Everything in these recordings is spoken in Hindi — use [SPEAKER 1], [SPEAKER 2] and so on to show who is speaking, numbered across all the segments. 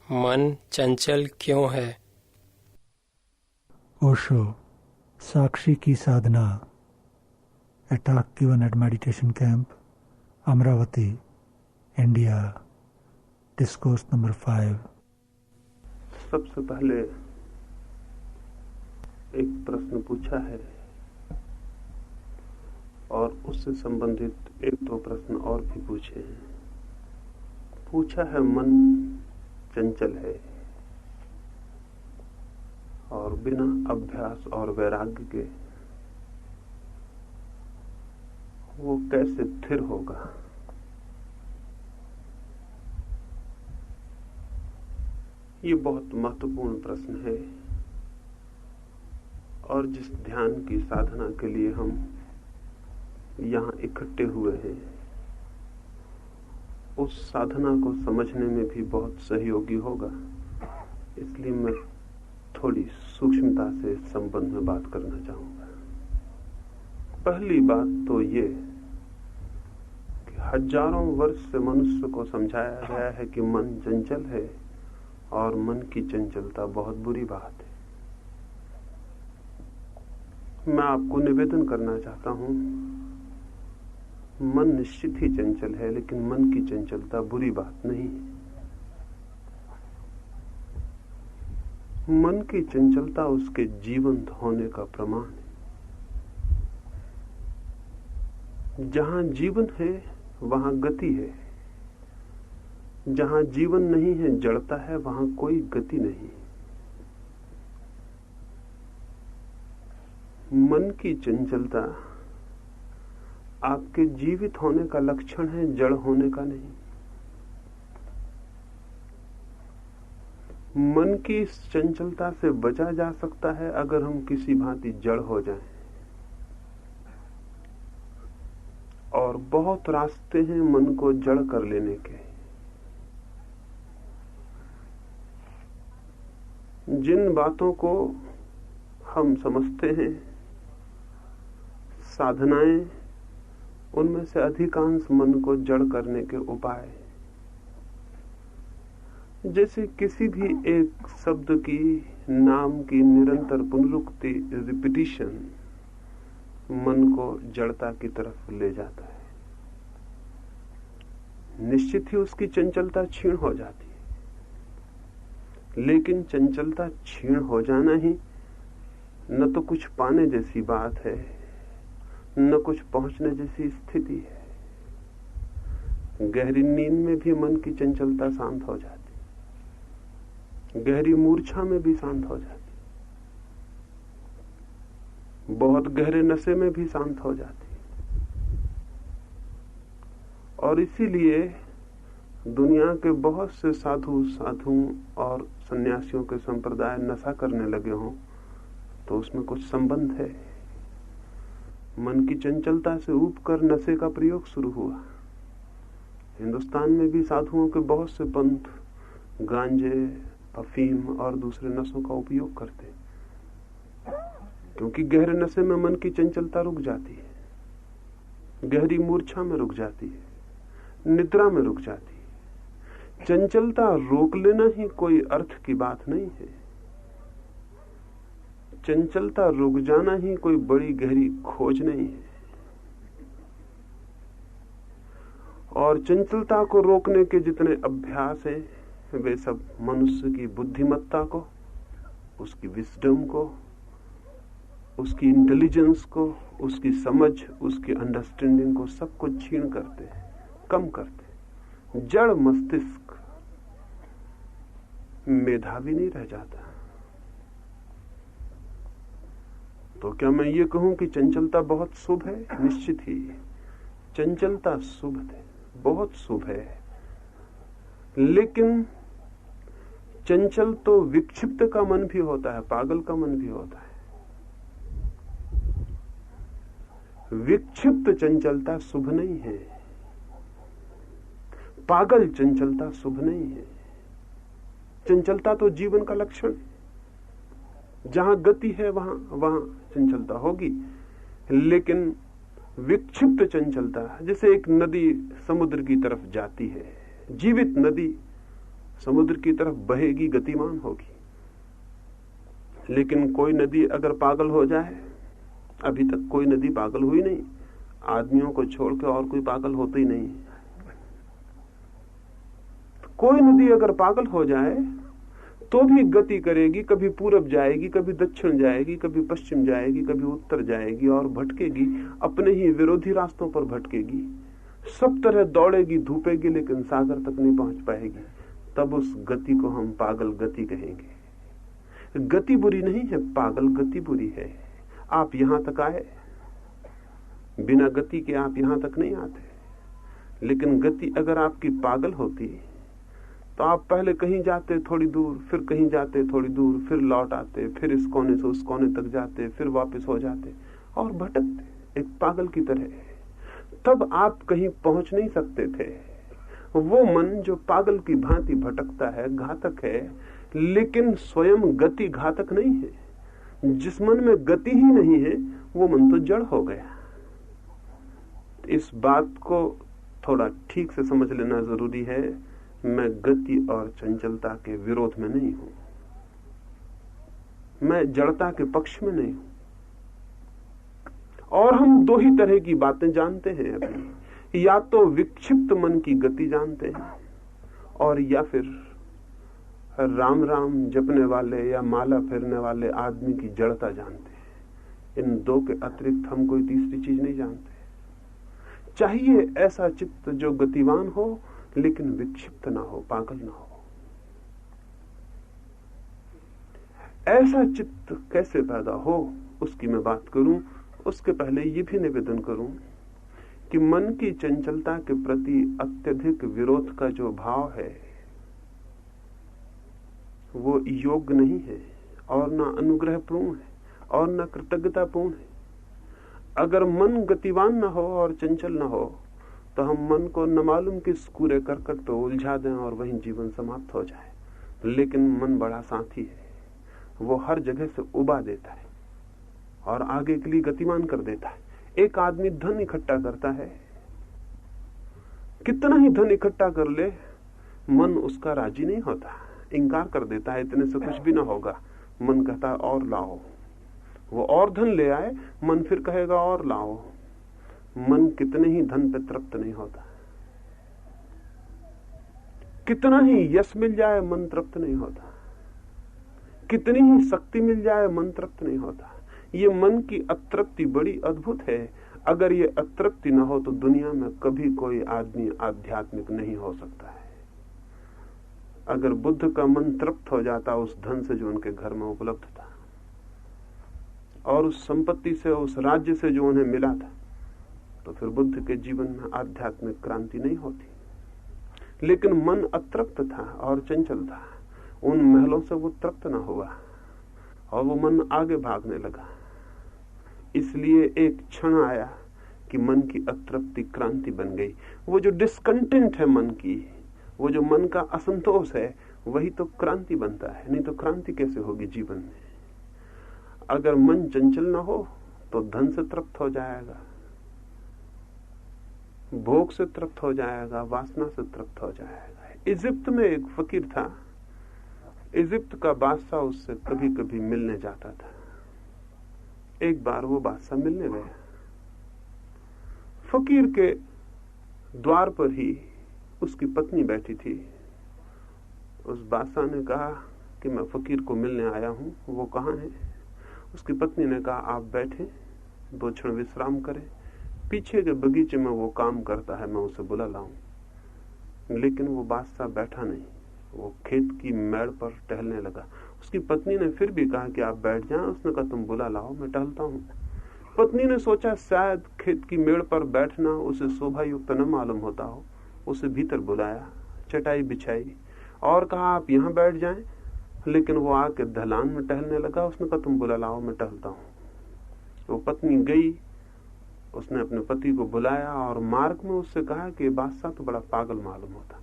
[SPEAKER 1] मन चंचल क्यों है?
[SPEAKER 2] ओशो, साक्षी की साधना, a talk given at meditation camp, Amravati, India, discourse number 5.
[SPEAKER 3] सबसे पहले एक प्रश्न पूछा है और उससे संबंधित एक दो प्रश्न और भी पूछे हैं। पूछा है मन चंचल है और बिना अभ्यास और वैराग्य के वो कैसे स्थिर होगा। ये बहुत महत्वपूर्ण प्रश्न है और जिस ध्यान की साधना के लिए हम यहाँ इकट्ठे हुए हैं उस साधना को समझने में भी बहुत सहयोगी होगा। इसलिए मैं थोड़ी सूक्ष्मता से इस संबंध में बात करना चाहूंगा। पहली बात तो ये कि हजारों वर्ष से मनुष्य को समझाया गया है कि मन चंचल है और मन की चंचलता बहुत बुरी बात है। मैं आपको निवेदन करना चाहता हूं, मन निश्चित ही चंचल है, लेकिन मन की चंचलता बुरी बात नहीं है। मन की चंचलता उसके जीवंत होने का प्रमाण है। जहां जीवन है वहां गति है, जहां जीवन नहीं है, जड़ता है, वहां कोई गति नहीं। मन की चंचलता आपके जीवित होने का लक्षण है, जड़ होने का नहीं। मन की इस चंचलता से बचा जा सकता है अगर हम किसी भांति जड़ हो जाएं। और बहुत रास्ते हैं मन को जड़ कर लेने के। जिन बातों को हम समझते हैं साधनाएं, उनमें से अधिकांश मन को जड़ करने के उपाय। जैसे किसी भी एक शब्द की, नाम की निरंतर पुनरुक्ति, रिपीटिशन मन को जड़ता की तरफ ले जाता है। निश्चित ही उसकी चंचलता क्षीण हो जाती है, लेकिन चंचलता क्षीण हो जाना ही न तो कुछ पाने जैसी बात है, न कुछ पहुंचने जैसी स्थिति है। गहरी नींद में भी मन की चंचलता शांत हो जाती, गहरी मूर्छा में भी शांत हो जाती, बहुत गहरे नशे में भी शांत हो जाती। और इसीलिए दुनिया के बहुत से साधुओं और सन्यासियों के संप्रदाय नशा करने लगे हों तो उसमें कुछ संबंध है। मन की चंचलता से ऊब कर नशे का प्रयोग शुरू हुआ। हिंदुस्तान में भी साधुओं के बहुत से पंथ गांजे, अफीम और दूसरे नशों का उपयोग करते, क्योंकि गहरे नशे में मन की चंचलता रुक जाती है, गहरी मूर्छा में रुक जाती है, निद्रा में रुक जाती है। चंचलता रोक लेना ही कोई अर्थ की बात नहीं है। चंचलता रुक जाना ही कोई बड़ी गहरी खोज नहीं है। और चंचलता को रोकने के जितने अभ्यास हैं वे सब मनुष्य की बुद्धिमत्ता को, उसकी विजडम को, उसकी इंटेलिजेंस को, उसकी समझ, उसकी अंडरस्टैंडिंग को सबको छीन करते हैं, कम करते हैं। जड़ मस्तिष्क मेधावी नहीं रह जाता। तो क्या मैं ये कहूं कि चंचलता बहुत शुभ है? निश्चित ही चंचलता शुभ है, बहुत शुभ है। लेकिन चंचल तो विक्षिप्त का मन भी होता है, पागल का मन भी होता है। विक्षिप्त चंचलता शुभ नहीं है, पागल चंचलता शुभ नहीं है। चंचलता तो जीवन का लक्षण है। जहां गति है वहां चंचलता होगी, लेकिन विक्षिप्त चंचलता, जैसे एक नदी समुद्र की तरफ जाती है, जीवित नदी समुद्र की तरफ बहेगी, गतिमान होगी। लेकिन कोई नदी अगर पागल हो जाए, अभी तक कोई नदी पागल हुई नहीं, आदमियों को छोड़ के और कोई पागल होता ही नहीं। कोई नदी अगर पागल हो जाए तो भी गति करेगी, कभी पूरब जाएगी, कभी दक्षिण जाएगी, कभी पश्चिम जाएगी, कभी उत्तर जाएगी और भटकेगी, अपने ही विरोधी रास्तों पर भटकेगी, सब तरह दौड़ेगी, धूपेगी, लेकिन सागर तक नहीं पहुंच पाएगी। तब उस गति को हम पागल गति कहेंगे। गति बुरी नहीं है, पागल गति बुरी है। आप यहां तक आए, बिना गति के आप यहां तक नहीं आते। लेकिन गति अगर आपकी पागल होती तो आप पहले कहीं जाते थोड़ी दूर, फिर कहीं जाते थोड़ी दूर, फिर लौट आते, फिर इस कोने से उस कोने तक जाते, फिर वापस हो जाते और भटकते एक पागल की तरह। तब आप कहीं पहुंच नहीं सकते थे। वो मन जो पागल की भांति भटकता है घातक है, लेकिन स्वयं गति घातक नहीं है। जिस मन में गति ही नहीं है वो मन तो जड़ हो गया। इस बात को थोड़ा ठीक से समझ लेना जरूरी है। मैं गति और चंचलता के विरोध में नहीं हूं, मैं जड़ता के पक्ष में नहीं हूं। और हम दो ही तरह की बातें जानते हैं अभी, या तो विक्षिप्त मन की गति जानते हैं और या फिर राम राम जपने वाले या माला फेरने वाले आदमी की जड़ता जानते हैं। इन दो के अतिरिक्त हम कोई तीसरी चीज नहीं जानते। चाहिए ऐसा चित्त जो गतिवान हो लेकिन विक्षिप्त ना हो, पागल ना हो। ऐसा चित्त कैसे पैदा हो उसकी मैं बात करूं। उसके पहले ये भी निवेदन करूं कि मन की चंचलता के प्रति अत्यधिक विरोध का जो भाव है वो योग्य नहीं है और ना अनुग्रहपूर्ण है और ना कृतज्ञतापूर्ण है। अगर मन गतिवान ना हो और चंचल ना हो तो हम मन को न मालूम किस कूड़े करकट पे उलझा दें और वहीं जीवन समाप्त हो जाए। लेकिन मन बड़ा साथी है, वो हर जगह से उबा देता है और आगे के लिए गतिमान कर देता है। एक आदमी धन इकट्ठा करता है, कितना ही धन इकट्ठा कर ले मन उसका राजी नहीं होता, इंकार कर देता है, इतने से कुछ भी ना होगा। मन कहता है और लाओ। वो और धन ले आए, मन फिर कहेगा और लाओ। मन कितने ही धन पे तृप्त नहीं होता, कितना ही यश मिल जाए मन तृप्त नहीं होता, कितनी ही शक्ति मिल जाए मन तृप्त नहीं होता। ये मन की अतृप्ति बड़ी अद्भुत है। अगर ये अतृप्ति न हो तो दुनिया में कभी कोई आदमी आध्यात्मिक नहीं हो सकता है। अगर बुद्ध का मन तृप्त हो जाता उस धन से जो उनके घर में उपलब्ध था और उस संपत्ति से, उस राज्य से जो उन्हें मिला था, तो फिर बुद्ध के जीवन में आध्यात्मिक क्रांति नहीं होती। लेकिन मन अतृप्त था और चंचल था, उन महलों से वो तृप्त न हुआ और वो मन आगे भागने लगा। इसलिए एक क्षण आया कि मन की अतृप्ति क्रांति बन गई। वो जो डिस्कंटेंट है मन की, वो जो मन का असंतोष है, वही तो क्रांति बनता है। नहीं तो क्रांति कैसे होगी जीवन में? अगर मन चंचल न हो तो धन से तृप्त हो जाएगा, भोग से तृप्त हो जाएगा, वासना से तृप्त हो जाएगा। इजिप्त में एक फकीर था, इजिप्त का बादशाह उससे कभी कभी मिलने जाता था। एक बार वो बादशाह मिलने गया, फकीर के द्वार पर ही उसकी पत्नी बैठी थी। उस बादशाह ने कहा कि मैं फकीर को मिलने आया हूं, वो कहाँ है? उसकी पत्नी ने कहा आप बैठे, 2 क्षण विश्राम करें, पीछे के बगीचे में वो काम करता है, मैं उसे बुला लाऊं। लेकिन वो बादशाह बैठा नहीं, वो खेत की मेड़ पर टहलने लगा। उसकी पत्नी ने फिर भी कहा कि आप बैठ जाएं। उसने कहा तुम बुला लाओ, मैं टहलता हूं। पत्नी ने सोचा शायद खेत की मेड़ पर बैठना उसे शोभा युक्त न मालूम होता हो, उसे भीतर बुलाया, चटाई बिछाई और कहा आप यहाँ बैठ जाएं। लेकिन वो आके ढलान में टहलने लगा। उसने कहा तुम बुला लाओ, मैं टहलता हूँ। वो पत्नी गई, उसने अपने पति को बुलाया और मार्ग में उससे कहा कि बादशाह तो बड़ा पागल मालूम होता,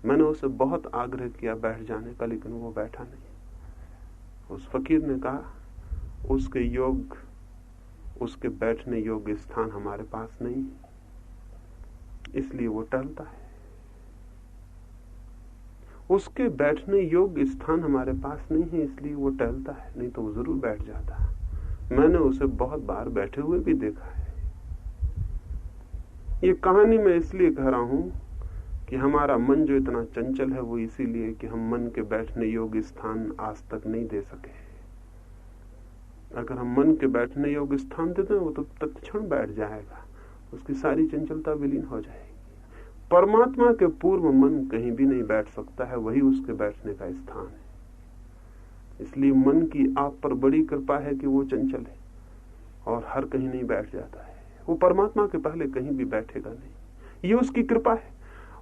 [SPEAKER 3] मैंने उसे बहुत आग्रह किया बैठ जाने का, लेकिन वो बैठा नहीं। उस फकीर ने कहा उसके योग, उसके बैठने योग्य स्थान हमारे पास नहीं, इसलिए वो टहलता है। उसके बैठने योग्य स्थान हमारे पास नहीं है, इसलिए वो टहलता है, नहीं तो वो जरूर बैठ जाता है। मैंने उसे बहुत बार बैठे हुए भी देखा है। ये कहानी मैं इसलिए कह रहा हूं कि हमारा मन जो इतना चंचल है वो इसीलिए कि हम मन के बैठने योग्य स्थान आज तक नहीं दे सके। अगर हम मन के बैठने योग्य स्थान देते हैं वो तो तत्क्षण बैठ जाएगा, उसकी सारी चंचलता विलीन हो जाएगी। परमात्मा के पूर्व मन कहीं भी नहीं बैठ सकता है, वही उसके बैठने का स्थान है। इसलिए मन की आप पर बड़ी कृपा है कि वो चंचल है और हर कहीं नहीं बैठ जाता है। वो परमात्मा के पहले कहीं भी बैठेगा नहीं, ये उसकी कृपा है।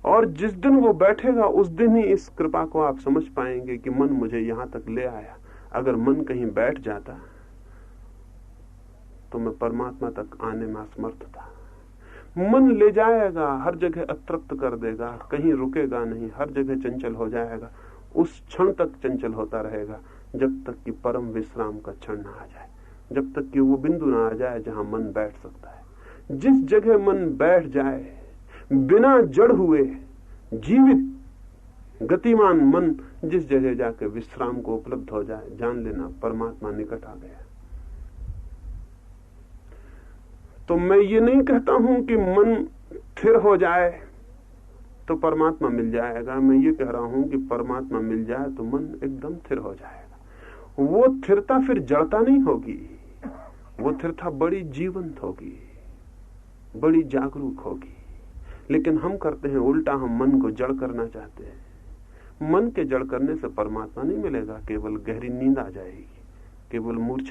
[SPEAKER 3] और जिस दिन वो बैठेगा उस दिन ही इस कृपा को आप समझ पाएंगे कि मन मुझे यहां तक ले आया। अगर मन कहीं बैठ जाता तो मैं परमात्मा तक आने में असमर्थ था। मन ले जाएगा, हर जगह अतृप्त कर देगा, कहीं रुकेगा नहीं, हर जगह चंचल हो जाएगा। उस क्षण तक चंचल होता रहेगा जब तक कि परम विश्राम का क्षण ना आ जाए, जब तक कि वो बिंदु ना आ जाए जहां मन बैठ सकता है। जिस जगह मन बैठ जाए, बिना जड़ हुए जीवित गतिमान मन जिस जगह जाके विश्राम को उपलब्ध हो जाए, जान लेना परमात्मा निकट आ गया। तो मैं ये नहीं कहता हूं कि मन स्थिर हो जाए तो परमात्मा मिल जाएगा। मैं ये कह रहा हूं कि परमात्मा मिल जाए तो मन एकदम स्थिर हो जाएगा। वो स्थिरता फिर जड़ता नहीं होगी, वो स्थिरता बड़ी जीवंत होगी, बड़ी जागरूक होगी। लेकिन हम करते हैं उल्टा, हम मन को जड़ करना चाहते हैं। मन के जड़ करने से परमात्मा नहीं मिलेगा, केवल गहरी नींद आ जाएगी, केवल मूर्छा